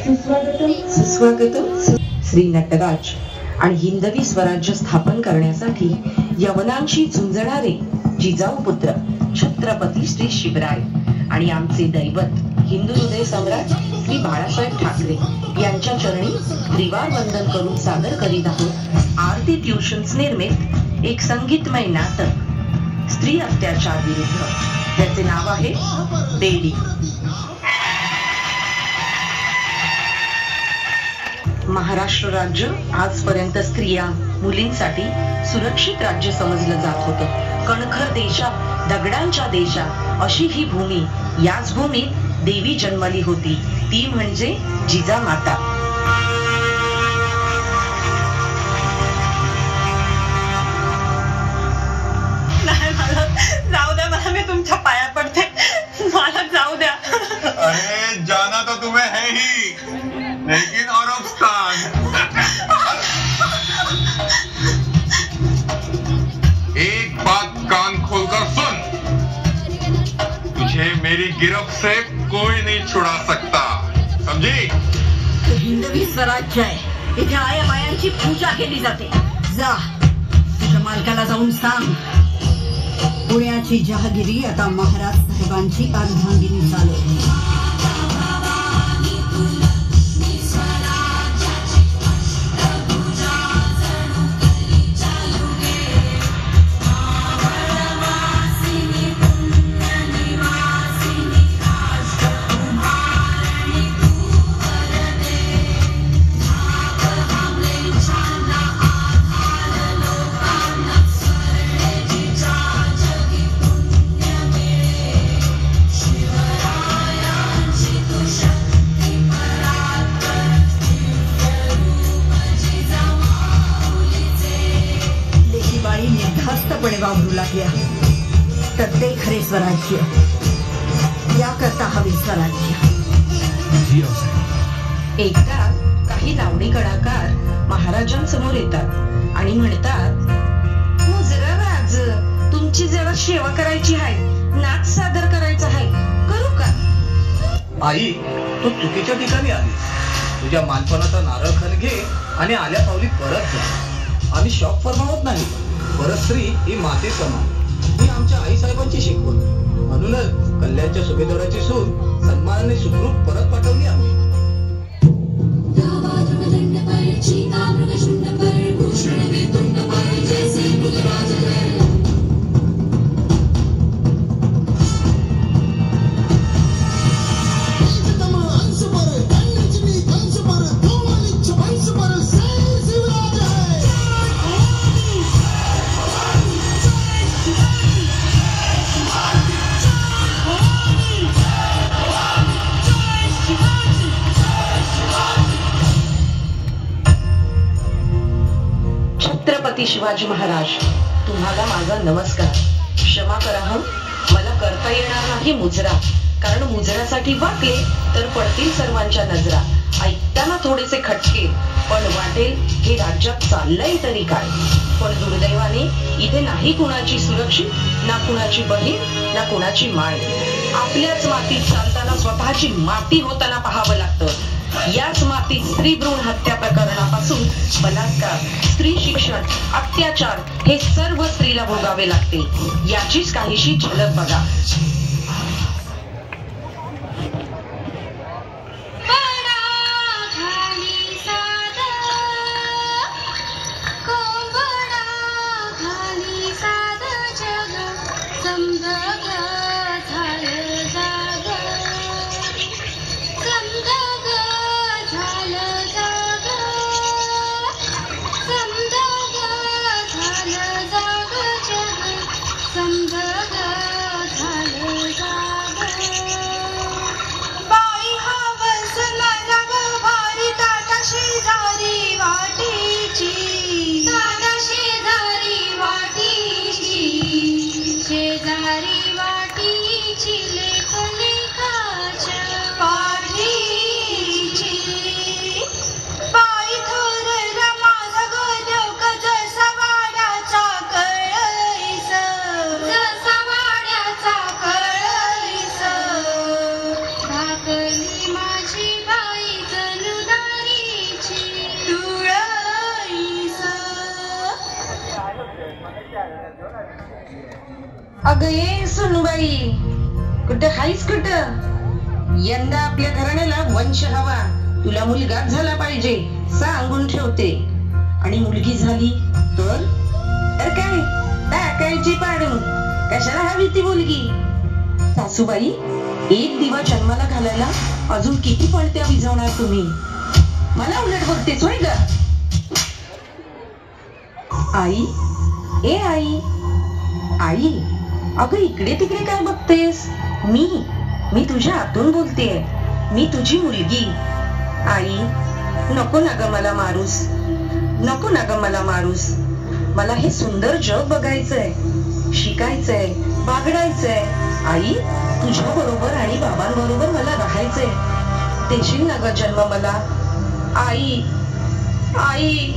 सुस्वागतम श्री नटराज आणि हिंदवी स्वराज्य स्थापन करण्यासाठी यवनांशी झुंजणारे जिजाऊ पुत्र छत्रपती श्री शिवराय आणि आमचे दैवत हिंदू हृदय सम्राट श्री बाळासाहेब ठाकरे यांच्या चरणी त्रिवार वंदन करून सादर करीत आहोत आरती ट्युशन्स निर्मित एक संगीतमय नाटक स्त्री अत्याचार विरुद्ध, त्याचे नाव आहे बेडी. महाराष्ट्र राज्य आजपर्यंत स्त्रिया मुलींसाठी सुरक्षित राज्य समजलं जात होतं. कणखर देशात, दगडांच्या देशात अशी ही भूमी, याच भूमीत देवी जन्मली होती, ती म्हणजे जिजामाता. जाऊ द्या मला, मी तुमच्या पाया पडते, मला जाऊ द्या. अरे जाना तो तुम्हें है ही, लेकिन और अफसान. एक बात कान खोलकर सुन, तुझे मेरी गिरफ्त से कोई नहीं छुड़ा सकता, समझी? हिंदवी स्वराज्य आहे, इथे आया मायांची पूजा केली जाते. जा तुझ्या मालकाला जाऊन सांग, पुण्याची जहागिरी आता महाराज साहेबांची अर्धांगिनी चालवते. वावरू लागल्या तर ते खरे स्वराज्य, याकरता हवे स्वराज्य. एकदा काही लावणी कलाकार महाराजांसमोर येतात आणि म्हणतात, मुजरा राज, तुमची जरा सेवा करायची आहे, नाच सादर करायचा आहे, करू का? आई, तू चुकीच्या ठिकाणी आली. तुझ्या मानपणाचा नारळ खण घे आणि आल्या पावली परत जा. आम्ही शॉक फरमावत नाही, परस्त्री ही माते समान, ही आमच्या आई साहेबांची शिकवण. म्हणूनच कल्याणच्या सुभेदाराची सून सन्मानाने सुखरूप परत पाठवली आम्ही. छत्रपती शिवाजी महाराज, तुम्हाला माझा नमस्कार. क्षमा करा हं, मला करता येणार नाही मुजरा, कारण मुजरासाठी वाकले तर पडतील सर्वांच्या नजरा. ऐकताना थोडेसे खटके, पण वाटेल हे राज्यात चाललंय तरी काय. पण दुर्दैवाने इथे नाही कुणाची सुरक्षित, ना कुणाची बहीण, ना कुणाची माय. आपल्याच मातीत चालताना स्वतःची माती होताना पाहावं लागतं. याच मातीत स्त्री भ्रूण हत्या प्रकरणापासून बलात्कार, स्त्री शिक्षण, अत्याचार हे सर्व स्त्रीला भोगावे लागते. याचीच काहीशी झलक बघा. समजा झालं अगं ये सुनबाई, कुठं हायस कुठं? यंदा आपल्या घराण्याला वंश हवा, तुला मुलगाच झाला पाहिजे सांगून ठेवते. आणि मुलगी झाली तर काय टाकायची पाडून, कशाला हवी ती मुलगी? सासूबाई, एक दिवा जन्माला घालायला अजून किती पणत्या विझवणार तुम्ही? मला उलट बघतेच होय ग? आई, ए आई, आई, अगं इकडे तिकडे काय बघतेस? मी तुझ्या आतून बोलतेय, मी तुझी मुलगी. आई, नको ना ग मला मारूस, नको ना ग मला मारूस. मला हे सुंदर जग बघायचंय, शिकायचंय, बागडायचंय. आई, तुझ्या बरोबर आणि बाबांबरोबर मला राहायचंय. देशील ना ग जन्म मला? आई, आई.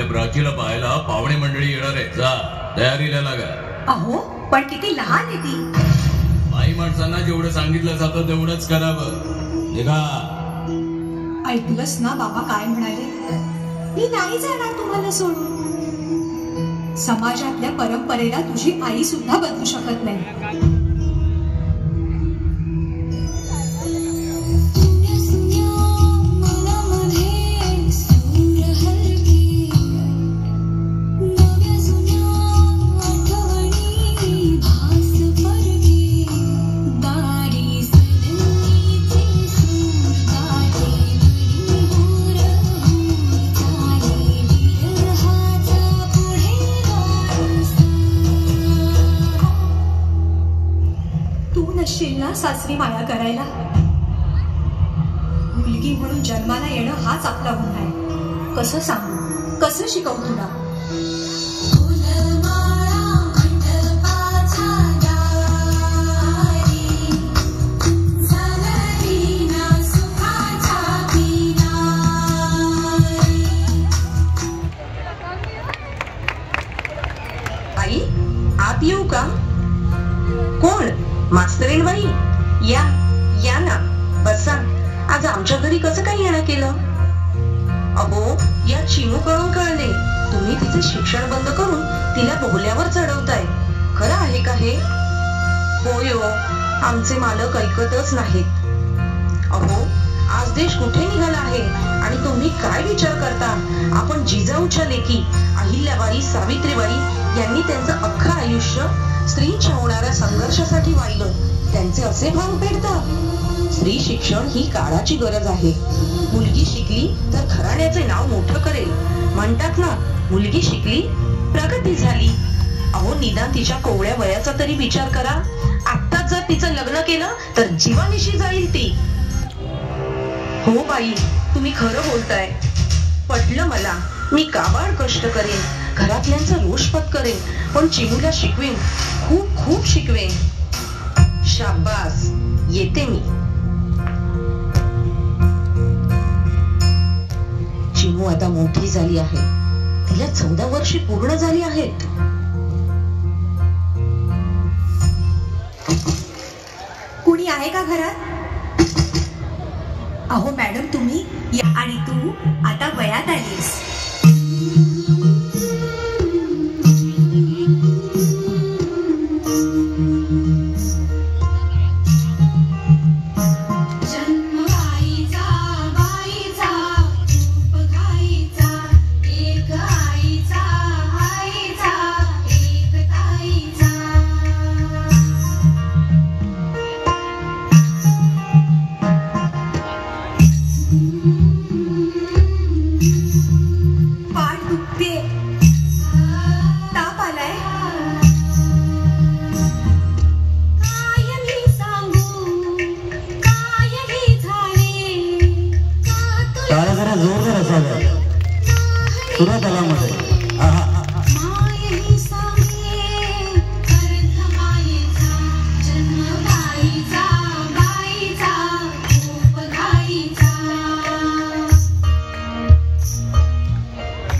प्राचीला पाहायला पाहुणे मंडळी येणार आहे. जा तयारीला लागा. अहो पण किती लहान आहे ती. बाई माणसांना जेवढं सांगितलं जातं तेवढंच करावं. निघा. ऐकलंस ना बाबा काय म्हणाले? मी नाही जाणार तुम्हाला सोडून. समाजातल्या परंपरेला तुझी आई सुद्धा बदलू शकत नाही. सासरी माया करायला. मुलगी म्हणून जन्माला येणं हाच आपला गुन्हा आहे. कसं सांगू, कसं शिकवू तुला? आई, आत येऊ का? कोण? मास्तरीणबाई, या ना, बसा. आज आमच्या घरी कसं काय येणं केलं? अहो, या चिमू कळून कळले तुम्ही तिचे शिक्षण बंद करून तिला बोहल्यावर चढवताय. खरं आहे का हे? होय हो, आमचे मालक ऐकतच नाहीत. अहो, आज देश कुठे निघाला आहे आणि तुम्ही काय विचार करता? आपण जिजाऊच्या लेकी अहिल्याबाई, सावित्रीबाई यांनी त्यांचं अख्खं आयुष्य स्त्रीच्या होणाऱ्या संघर्षासाठी वाहिलं. त्यांचे असे भाव पेडतात. स्त्री शिक्षण ही काळाची गरज आहे. मुलगी शिकली तर घराण्याचे नाव मोठं करेल. म्हणतात ना, मुलगी शिकली प्रगती झाली. अहो, निदान तिच्या कोवळ्या वयाचा तरी विचार करा. आत्ताच जर तिचं लग्न केलं तर जीवानिशी जाईल ती. हो बाई, तुम्ही खरं बोलताय. पटलं मला. मी काबाड कष्ट करेन, घरातल्यांचा रोष पत्करेन, पण चिमूला शिकवेन, खूप खूप शिकवेन. शाबास, येते मी. चिमू आता मोठी झाली आहे. तिला 14 वर्षे पूर्ण झाली आहेत. आहे का घरात? अहो मॅडम तुम्ही आणि तू आता वयात आलीस.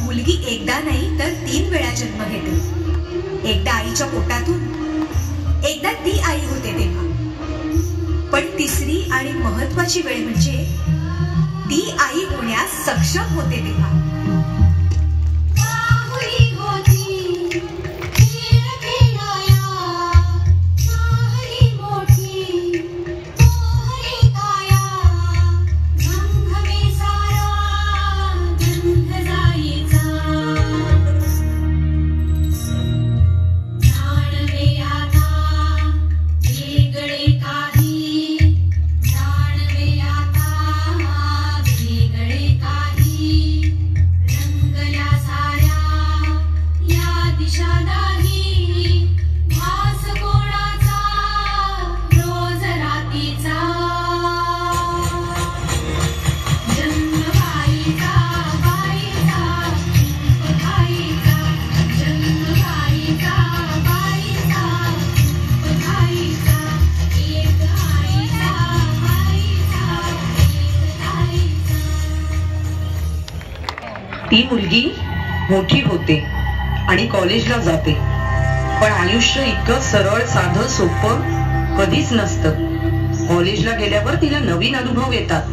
मुलगी एकदा नाही तर 3 वेळा जन्म घेते. एकदा आईच्या पोटातून, एकदा ती आई होते तेव्हा, पण तिसरी आणि महत्वाची वेळ म्हणजे ती आई होण्यास सक्षम होते तेव्हा. ती मुलगी मोठी होते आणि कॉलेजला जाते, पण आयुष्य इतकं सरळ साधं सोपं कधीच नसतं. कॉलेजला गेल्यावर तिला नवीन अनुभव येतात.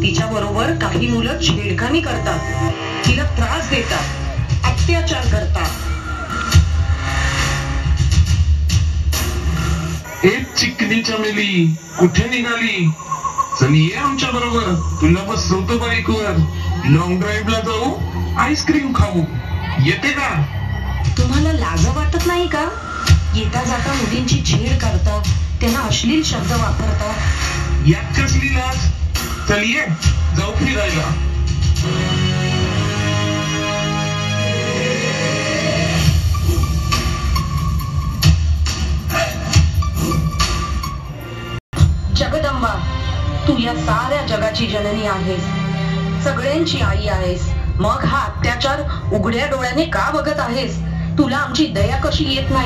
तिच्या बरोबर काही मुलं छेडखानी करतात, तिला त्रास देतात, अत्याचार करतात. एक चिकनी चमेली कुठे निघाली? चल ये आमच्या बरोबर, तुला बसवतो बाईकवर. लॉंग ड्राईव्हला जाऊ, आईस्क्रीम खाऊ. येते का? तुम्हाला लाज वाटत नाही का? येता जाता मुलींची छेड करता, त्यांना अश्लील शब्द वापरता. यात कसली लाज? चल ये जाऊ फिरायला. जगदंबा, तू या साऱ्या जगाची जननी आहेस, सगळ्यांची आई आहेस. मग हा अत्याचार उघड्या डोळ्याने का बघत आहेस? तुला आमची दया कशी येत नाही?